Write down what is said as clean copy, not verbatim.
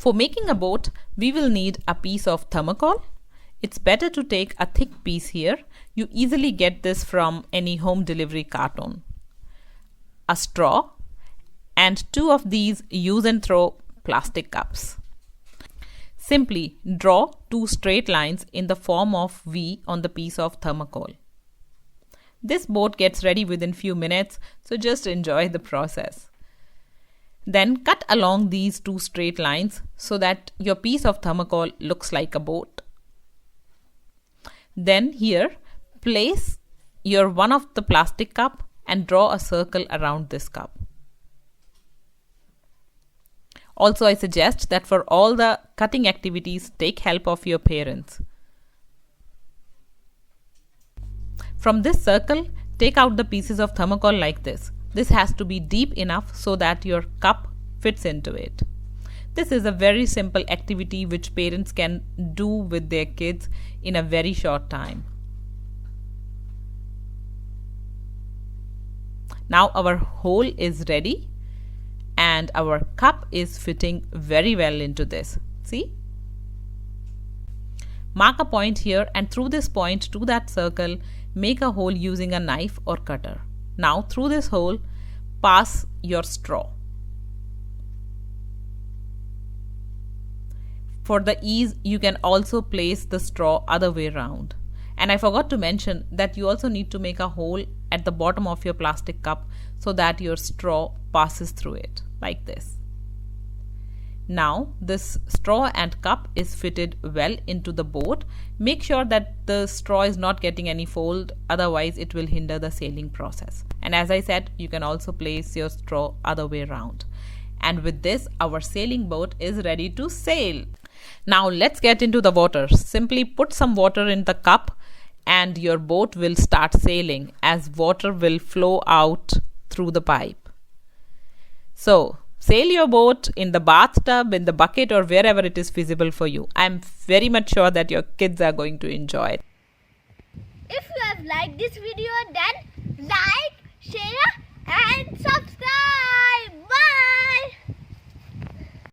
For making a boat, we will need a piece of thermocol. It's better to take a thick piece here. You easily get this from any home delivery carton. A straw and 2 of these use and throw plastic cups. Simply draw 2 straight lines in the form of V on the piece of thermocol. This boat gets ready within few minutes, so just enjoy the process. Then cut along these 2 straight lines so that your piece of thermocol looks like a boat. Then here, place your one of the plastic cup and draw a circle around this cup. Also, I suggest that for all the cutting activities, take help of your parents. From this circle, take out the pieces of thermocol like this. This has to be deep enough so that your cup fits into it. This is a very simple activity which parents can do with their kids in a very short time. Now our hole is ready and our cup is fitting very well into this. See? Mark a point here and through this point to that circle, make a hole using a knife or cutter. Now through this hole, pass your straw. For the ease, you can also place the straw other way round. And I forgot to mention that you also need to make a hole at the bottom of your plastic cup so that your straw passes through it, like this. Now this straw and cup is fitted well into the boat. Make sure that the straw is not getting any fold, otherwise it will hinder the sailing process. And as I said, you can also place your straw other way around. And with this, our sailing boat is ready to sail. Now let's get into the water. Simply put some water in the cup and your boat will start sailing as water will flow out through the pipe. So sail your boat in the bathtub, in the bucket, or wherever it is feasible for you. I'm very much sure that your kids are going to enjoy it. If you have liked this video, then like, share and subscribe. Bye!